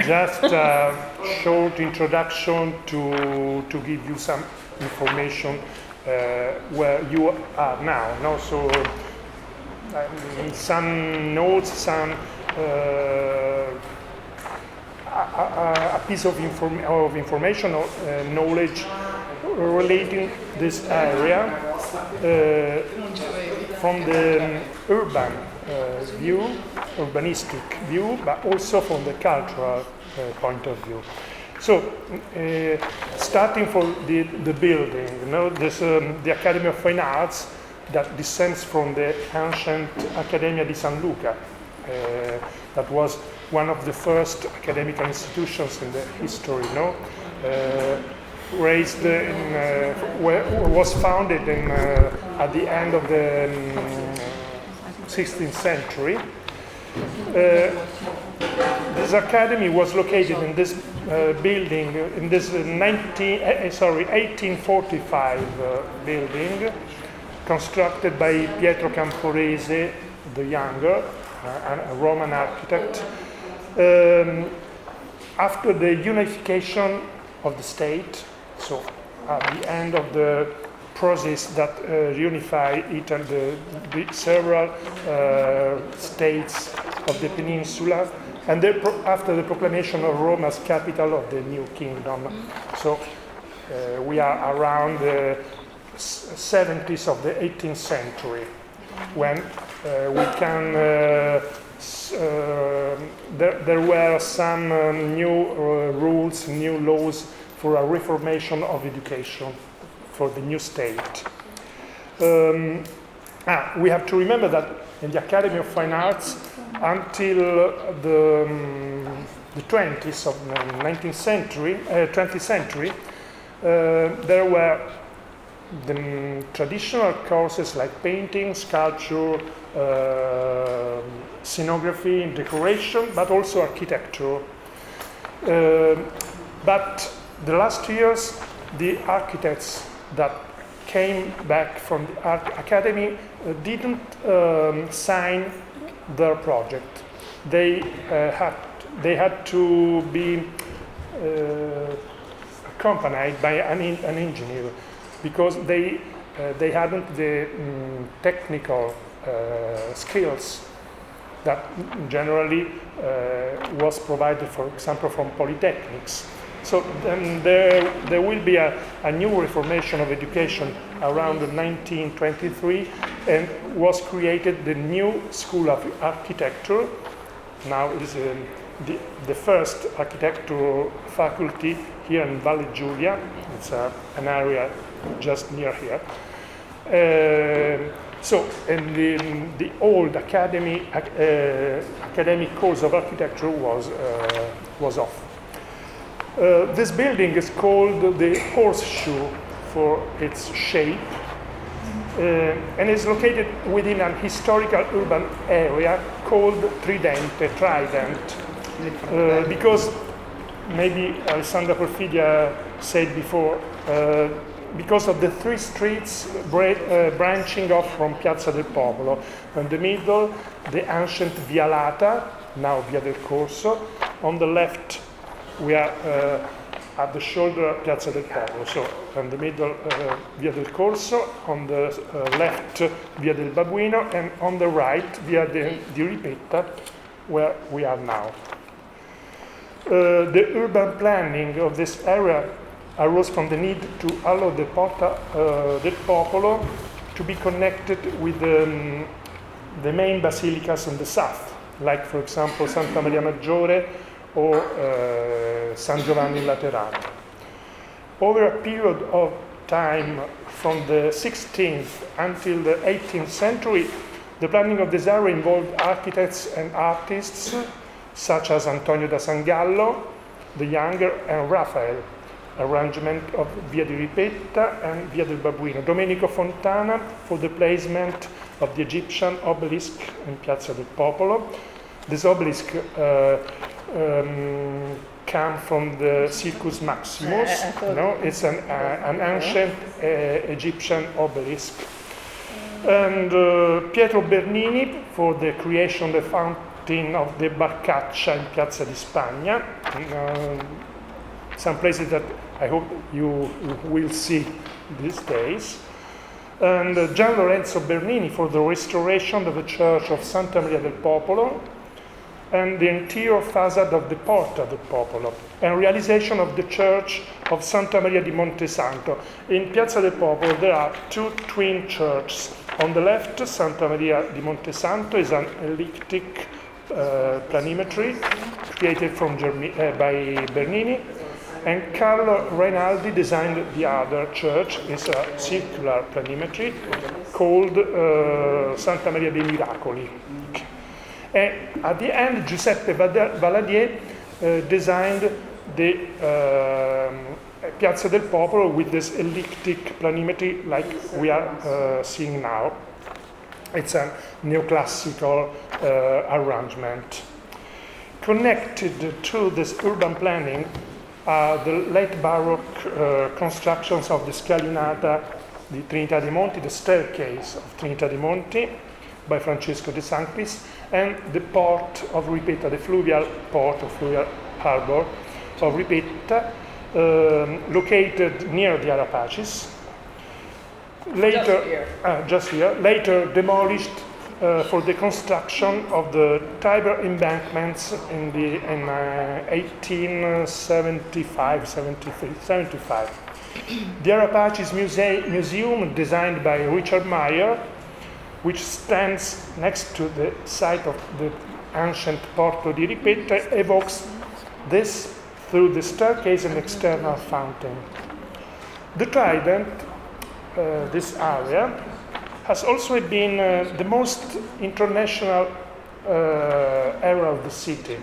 just a short introduction to give you some information where you are now. No? So some notes, some a piece of information or knowledge relating this area from the urban view, urbanistic view, but also from the cultural point of view. So, starting from the building, you know, this, the Academy of Fine Arts that descends from the ancient Accademia di San Luca, that was one of the first academic institutions in the history, no? Raised in, was founded in, at the end of the 16th century. This academy was located in this building, in this 1845 building, constructed by Pietro Camporese the Younger, a Roman architect. After the unification of the state, so at the end of the process that unified Italy, the several states of the peninsula, and after the proclamation of Rome as capital of the new kingdom. So we are around the 70s of the 18th century, when we can, there were some new rules, new laws for a reformation of education for the new state. We have to remember that in the Academy of Fine Arts, until the 20s of the 19th century, 20th century, there were the traditional courses like painting, sculpture, scenography, decoration, but also architecture. But the last years, the architects that came back from the art academy didn't sign their project. They had to be accompanied by an engineer, because they hadn't the technical skills that generally was provided, for example, from polytechnics. So then there will be a new reformation of education around 1923, and was created the new School of Architecture. Now it is the first architectural faculty here in Valle Giulia. It's an area just near here. So, and the old academic course of architecture was off. This building is called the Horseshoe for its shape, and is located within an historical urban area called Trident, because maybe Alessandra Porfidia said before, because of the three streets branching off from Piazza del Popolo. In the middle, the ancient Via Lata, now Via del Corso. On the left, we are at the shoulder Piazza del Popolo. So in the middle, Via del Corso. On the left, Via del Babuino. And on the right, Via di Ripetta, where we are now. The urban planning of this area arose from the need to allow the Porta del Popolo to be connected with the main basilicas in the south, like, for example, Santa Maria Maggiore or San Giovanni Laterano. Over a period of time from the 16th until the 18th century, the planning of this area involved architects and artists such as Antonio da Sangallo, the Younger, and Raphael. Arrangement of Via di Ripetta and Via del Babuino. Domenico Fontana for the placement of the Egyptian obelisk in Piazza del Popolo. This obelisk come from the Circus Maximus. No, it's an ancient Egyptian obelisk. And Pietro Bernini for the creation of the mountain of the Barcaccia in Piazza di Spagna, some places that I hope you will see these days, and Gian Lorenzo Bernini for the restoration of the Church of Santa Maria del Popolo, and the interior facade of the Porta del Popolo, and realization of the Church of Santa Maria di Montesanto. In Piazza del Popolo there are two twin churches. On the left, Santa Maria di Montesanto is an elliptic planimetry created by Bernini, and Carlo Rinaldi designed the other church. It's a circular planimetry called Santa Maria dei Miracoli. And at the end, Giuseppe Valadier designed the Piazza del Popolo with this elliptic planimetry like we are seeing now. It's a neoclassical arrangement. Connected to this urban planning are the late Baroque constructions of the Scalinata di Trinità dei Monti, the staircase of Trinità dei Monti by Francesco de Sanctis, and the port of Ripetta, the fluvial port or fluvial harbor of Ripetta, located near the Arapacis. Later, just here. Later demolished for the construction of the Tiber embankments in 1875. The Arapacis Museum, designed by Richard Meyer, which stands next to the site of the ancient Porto di Ripetta, evokes this through the staircase and external fountain. The Trident, this area, has also been the most international area of the city.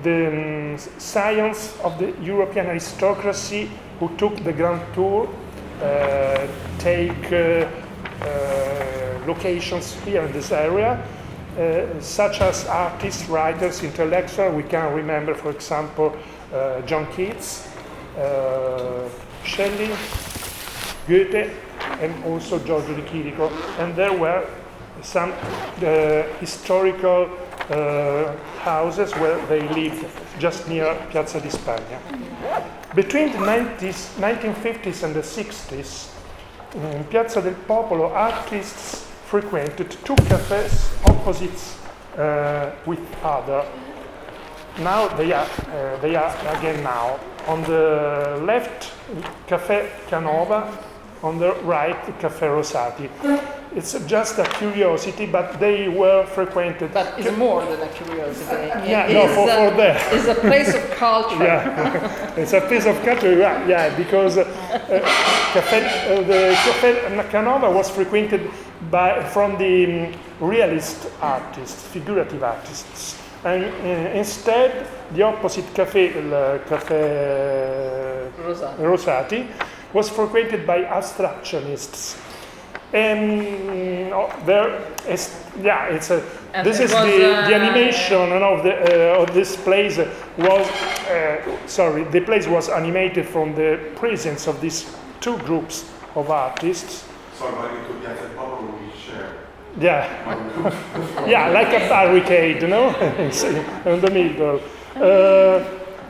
The scions of the European aristocracy who took the Grand Tour take locations here in this area, such as artists, writers, intellectuals. We can remember, for example, John Keats, Shelley, Goethe, and also Giorgio di Chirico. And there were some historical houses where they lived just near Piazza di Spagna. Between the 1950s and the 60s, in Piazza del Popolo, artists frequented two cafes opposite with other. Now they are again now. On the left, Caffè Canova. On the right, Caffè Rosati. It's just a curiosity, but they were frequented. But it's more than a curiosity. Yeah, no, for them. It's a place of culture. Yeah, it's a piece of culture. Yeah, because the Caffè Canova was frequented from the realist artists, figurative artists, and instead the opposite cafe, Caffè Rosati, was frequented by abstractionists. And this is the animation of this place was the place was animated from the presence of these two groups of artists. Sorry, but to Piazza del Popolo we share. Yeah, yeah, like a barricade, in the middle.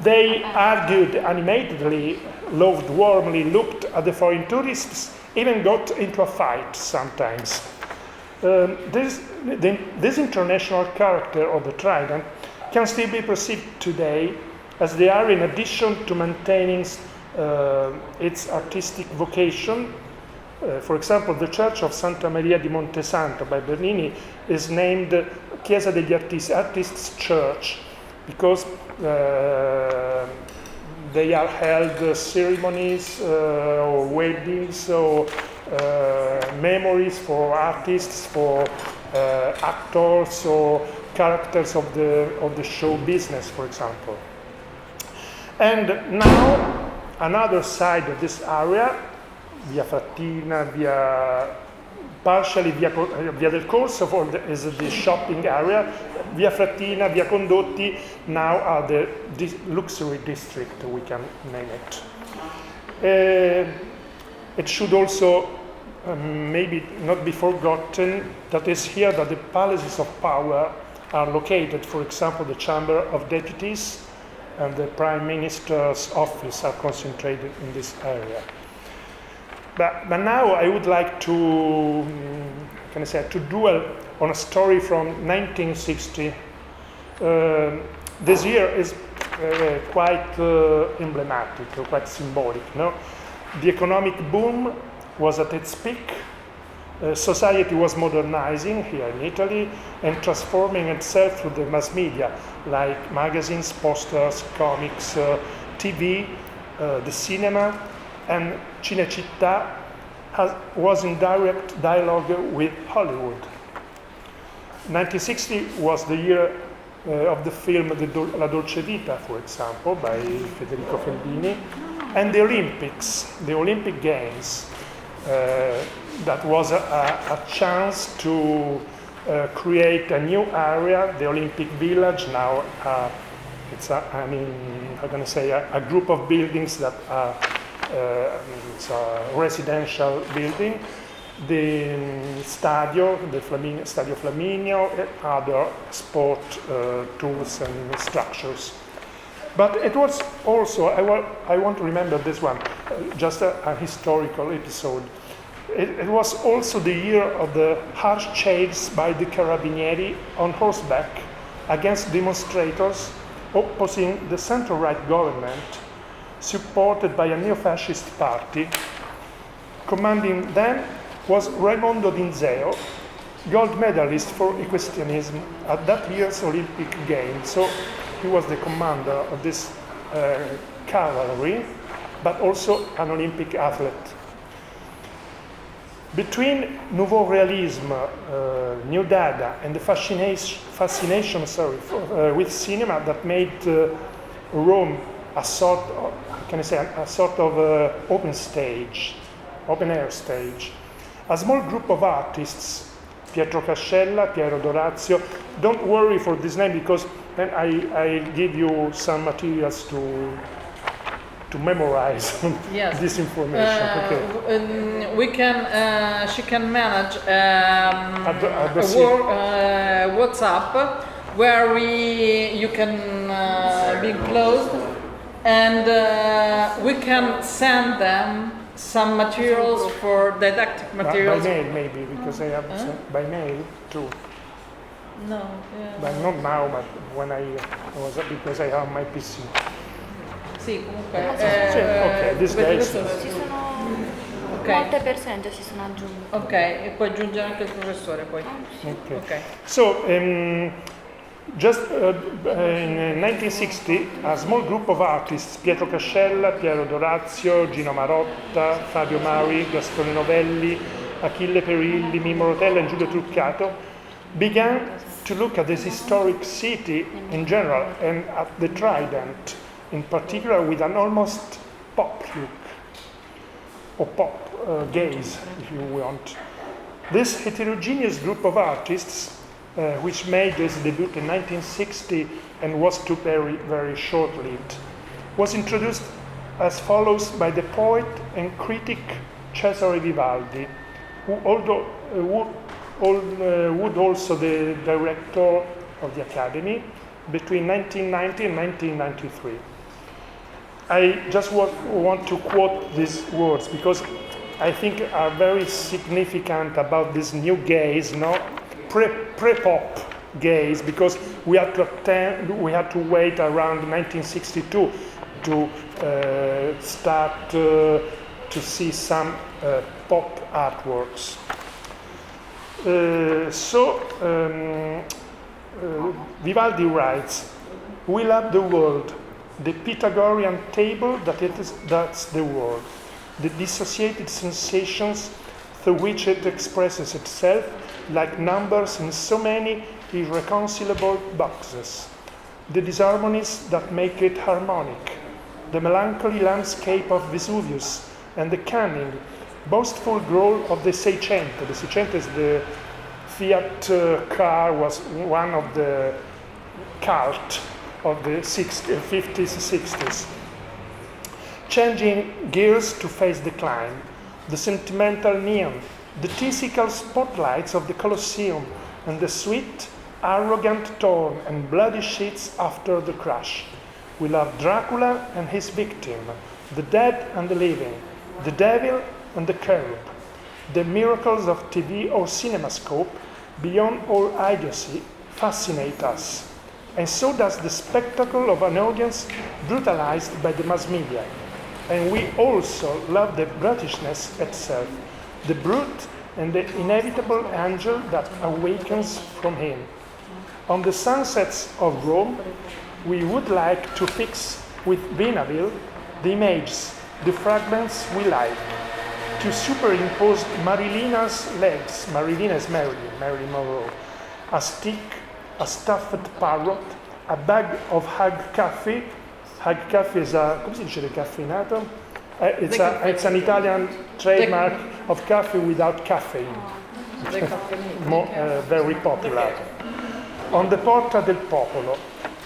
They argued animatedly, loved warmly, looked at the foreign tourists, even got into a fight sometimes. This international character of the Trident can still be perceived today as the area, in addition to maintaining its artistic vocation. For example, the Church of Santa Maria di Montesanto by Bernini is named Chiesa degli Artisti, Artists' Church, because they are held ceremonies or weddings or memories for artists, for actors or characters of the show business, for example. And now another side of this area, Via Frattina, partially Via del Corso is the shopping area. Via Frattina, Via Condotti now are the luxury district, we can name it. It should also maybe not be forgotten that is here that the palaces of power are located. For example, the Chamber of Deputies and the Prime Minister's office are concentrated in this area. But now I would like to, to dwell on a story from 1960. This year is quite emblematic, quite symbolic. No? The economic boom was at its peak. Society was modernizing here in Italy and transforming itself through the mass media, like magazines, posters, comics, TV, the cinema, and Cinecittà was in direct dialogue with Hollywood. 1960 was the year of the film La Dolce Vita, for example, by Federico Fellini, and the Olympics, the Olympic Games. That was a chance to create a new area, the Olympic Village. Now it's a group of buildings that are it's a residential building. The Stadio Flaminio, and other sport tools and structures. But it was also, I want to remember this one, just a historical episode. It was also the year of the harsh chase by the Carabinieri on horseback against demonstrators opposing the center-right government, supported by a neo-fascist party. Commanding them was Raimondo Dinzeo, gold medalist for equestrianism at that year's Olympic Games. So he was the commander of this cavalry, but also an Olympic athlete. Between Nouveau Realisme, New Dada, and the fascination with cinema that made Rome a sort of open air stage, a small group of artists, Pietro Cascella, Piero Dorazio. Don't worry for this name, because then I give you some materials to memorize yes. this information. Okay. We can. She can manage a WhatsApp where you can be closed, and we can send them some materials for didactic materials. By mail, maybe, because I have by mail too. No. But not now, but when I was, because I have my PC. Sì, comunque. Ok, this guy. Ci sono molte persone si sono aggiunte. Ok, e puoi aggiungere anche il professore poi. Okay. So, just in 1960, a small group of artists, Pietro Cascella, Piero Dorazio, Gino Marotta, Fabio Mari, Gastone Novelli, Achille Perilli, Mimmo Rotella, and Giulio Truccato, began to look at this historic city in general and at the Trident in particular with an almost pop look, or pop gaze, if you want. This heterogeneous group of artists, which made its debut in 1960 and was to very, very short-lived, was introduced as follows by the poet and critic Cesare Vivaldi, who would also the director of the Academy between 1990 and 1993. I just want to quote these words because I think are very significant about this new gaze, pre-pop gaze, because we had to wait around 1962 to start to see some pop artworks. Vivaldi writes, "We love the world, the Pythagorean table that's the world, the dissociated sensations through which it expresses itself like numbers in so many irreconcilable boxes, the disharmonies that make it harmonic, the melancholy landscape of Vesuvius, and the cunning, boastful growl of the Seicento." The Seicento is the Fiat car, was one of the cult of the 50s, 60s. Changing gears to face decline, the sentimental neon, the physical spotlights of the Colosseum, and the sweet, arrogant, torn, and bloody sheets after the crash. We love Dracula and his victim, the dead and the living, the devil and the cherub. The miracles of TV or CinemaScope, beyond all idiocy, fascinate us. And so does the spectacle of an audience brutalized by the mass media. And we also love the brutishness itself, the brute and the inevitable angel that awakens from him. On the sunsets of Rome, we would like to fix with Vinaville the images, the fragments we like, to superimpose Marilina's legs, Marilina is Marilyn Monroe, a stick, a stuffed parrot, a bag of Hug Coffee. Hug Coffee is a, come si dice decaffeinato? It's an Italian trademark of coffee without caffeine. Very popular. On the Porta del Popolo,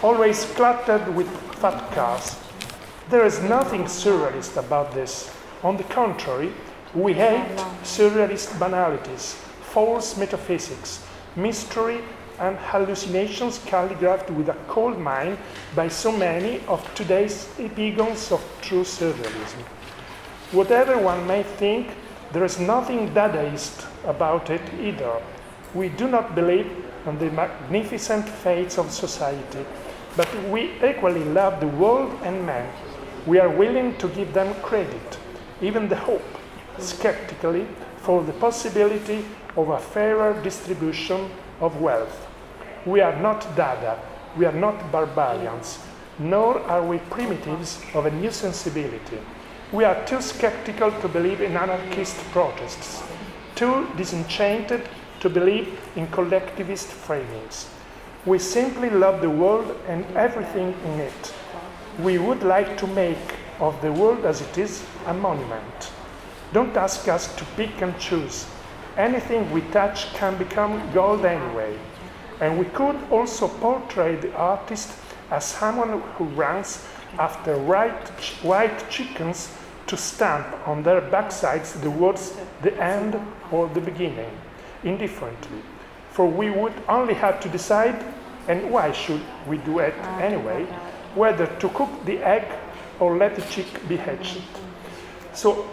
always cluttered with fat cars. There is nothing surrealist about this. On the contrary, we hate surrealist banalities, false metaphysics, mystery, and hallucinations calligraphed with a cold mind by so many of today's epigons of true surrealism. Whatever one may think, there is nothing Dadaist about it either. We do not believe in the magnificent fates of society, but we equally love the world and men. We are willing to give them credit, even the hope, skeptically, for the possibility of a fairer distribution of wealth. We are not Dada, we are not barbarians, nor are we primitives of a new sensibility. We are too skeptical to believe in anarchist protests, too disenchanted to believe in collectivist framings. We simply love the world and everything in it. We would like to make of the world as it is a monument. Don't ask us to pick and choose. Anything we touch can become gold anyway. And we could also portray the artist as someone who runs after white chickens to stamp on their backsides the words the end or the beginning, indifferently. For we would only have to decide, and why should we do it anyway, whether to cook the egg or let the chick be hatched. So,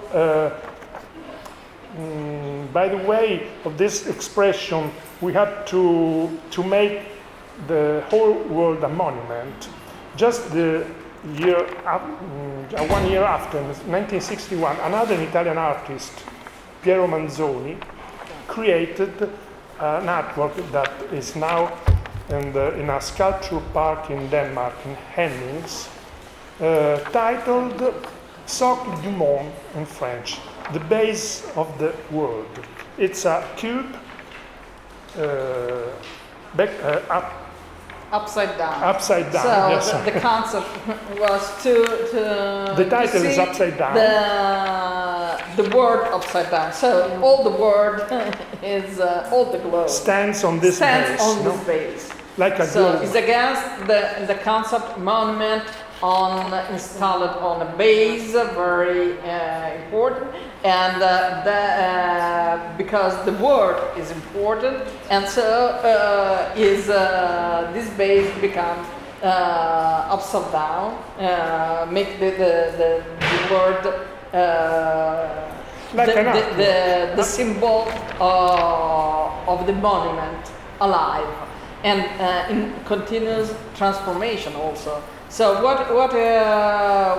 by the way of this expression, we have to make the whole world a monument. Just the year, 1 year after, 1961, another Italian artist, Piero Manzoni, created an artwork that is now in a sculpture park in Denmark, in Hennings, titled Socle du Monde in French, the base of the world. It's a cube upside down. Upside down, so yes. The concept was to the title to is upside down. The word upside down. So all the word is all the globe stands on this base. This base. Like a so globe. it's against the concept monument installed on a base, very important, and because the word is important, and so this base becomes upside down, make the word like the symbol of the monument alive, and in continuous transformation also. So what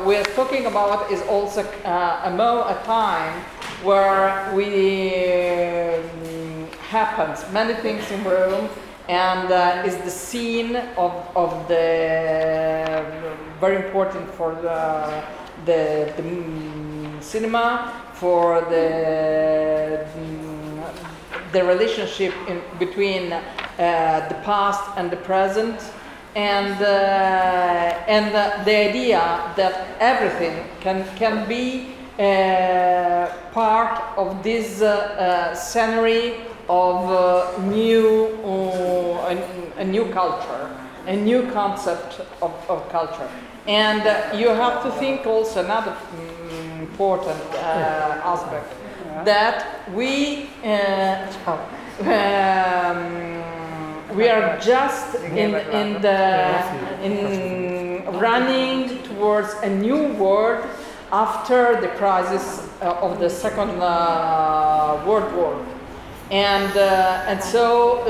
we're talking about is also a time where happens many things in Rome, and is the scene of the very important for the cinema, for the relationship between the past and the present. And the idea that everything can be part of this scenery of a new culture, a new concept of culture. And you have to think also another important we are just in running towards a new world after the crisis of the Second World War. And so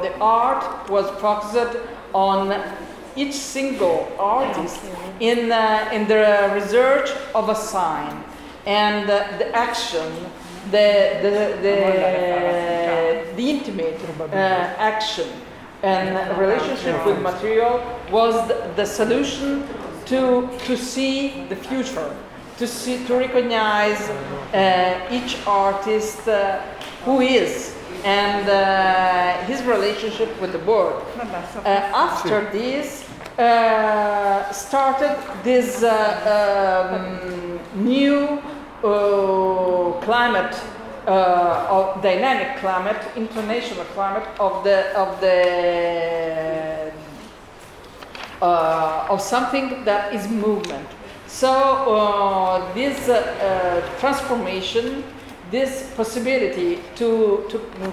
the art was focused on each single artist in the research of a sign and the action, the intimate action and relationship with material was the solution to see the future, to recognize each artist who is and his relationship with the world. After this, started this new climate, dynamic climate, international climate of something that is movement. So this transformation, this possibility to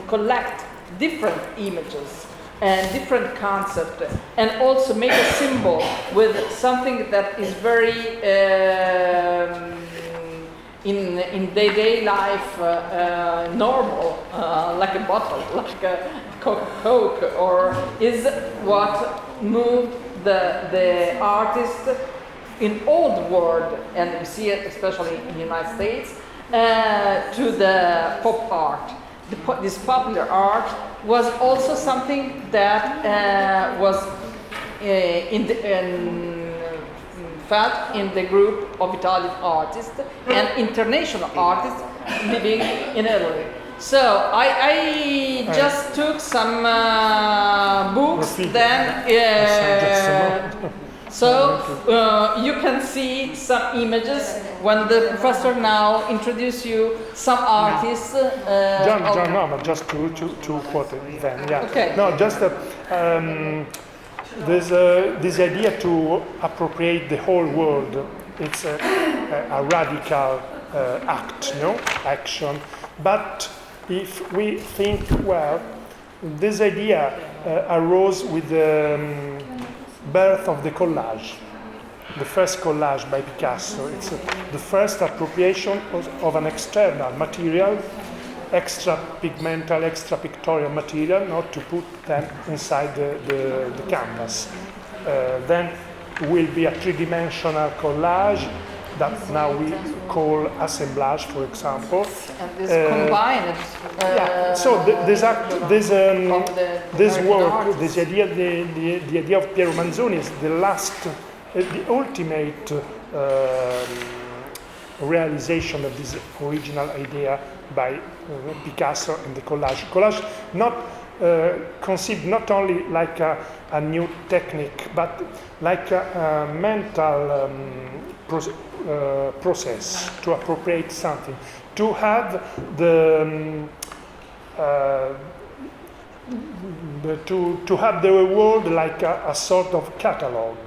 collect different images and different concepts, and also make a symbol with something that is very in day-to-day life normal, like a bottle, like a Coke, or is what moved the artist in all the world, and we see it especially in the United States, to the pop art. This popular art was also something that was felt in the group of Italian artists and international artists living in Italy. So I just took some books, then so you can see some images when the professor now introduce you some artists. John, no, but just to quote it then, yeah. Okay. No, just there's this idea to appropriate the whole world. It's a radical act, no? Action. But if we think, well, this idea arose with the birth of the collage, the first collage by Picasso. It's the first appropriation of an external material, extra pigmental, extra pictorial material, not to put them inside the canvas. Then will be a three-dimensional collage that now we call assemblage, for example. And this combined. Yeah. So this work, this idea, the idea of Piero Manzoni is the last, the ultimate realization of this original idea by Picasso and the collage. Collage not conceived not only like a new technique, but like a mental process to appropriate something, to have to have the world like a sort of catalog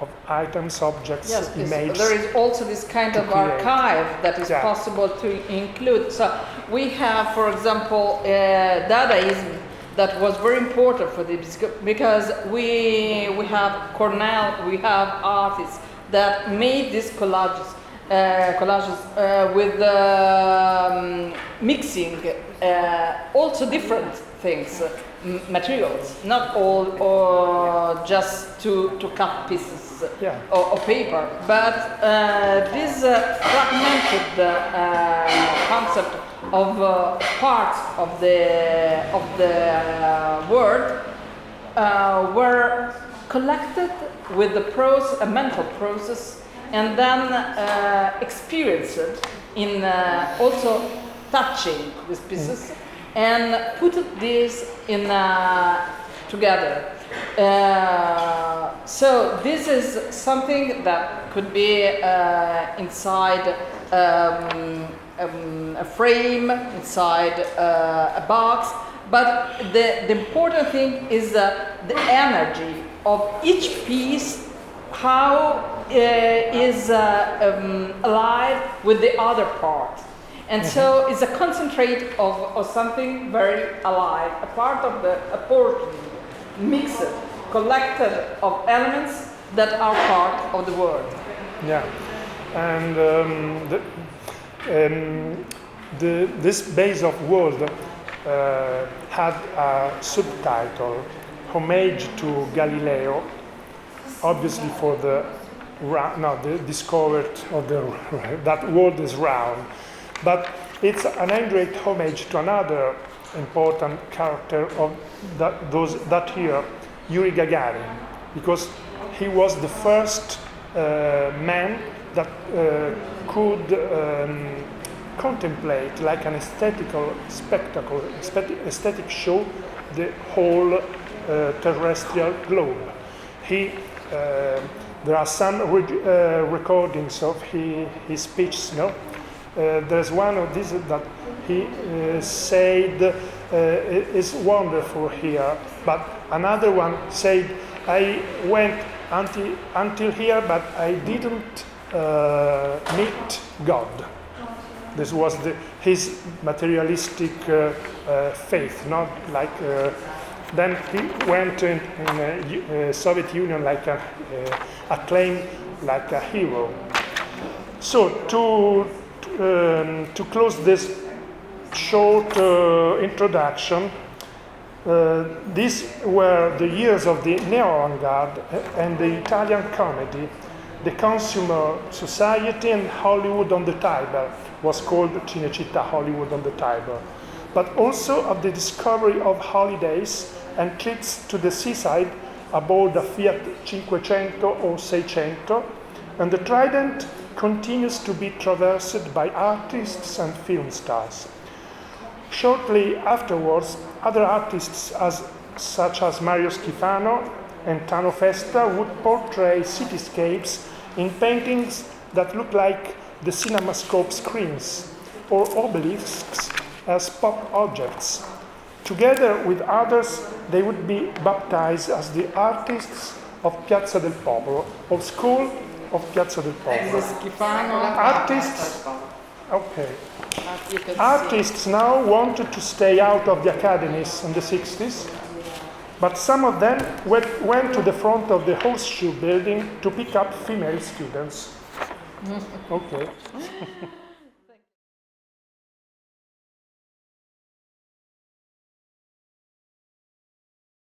of items, objects, yes, images. There is also this kind of archive that is possible to include. So we have, for example, Dadaism that was very important for this, because we have Cornell, we have artists that made these collages with mixing also different things, materials, not all or just to cut pieces of paper, but this fragmented concept of parts of the world were collected with the a mental process, and then experienced in also touching these pieces and put this in together. So this is something that could be inside a frame, inside a box, but the important thing is the energy of each piece, how is alive with the other part. And so it's a concentrate of something very alive, a part of a portion, mixed, collected of elements that are part of the world. Yeah, and this base of world had a subtitle, homage to Galileo, obviously for the discovered of that world is round, but it's an indirect homage to another important character of that year, Yuri Gagarin, because he was the first man that could contemplate like an aesthetic show the whole terrestrial globe. There are some recordings of his speech. No, there's one of these that he said is wonderful here, but another one said, I went until here, but I didn't meet God. This was his materialistic faith, not like. Then he went in Soviet Union like acclaimed like a hero. So to close this short introduction, these were the years of the neo-avant-garde and the Italian comedy. The consumer society and Hollywood on the Tiber was called Cinecittà Hollywood on the Tiber, but also of the discovery of holidays and trips to the seaside aboard a Fiat 500 or 600, and the Trident continues to be traversed by artists and film stars. Shortly afterwards, other artists such as Mario Schifano and Tano Festa would portray cityscapes in paintings that look like the cinemascope screens or obelisks as pop objects. Together with others, they would be baptized as the artists of Piazza del Popolo, of school of Piazza del Popolo. Artists now wanted to stay out of the academies in the 60s, but some of them went to the front of the Horseshoe building to pick up female students. Okay.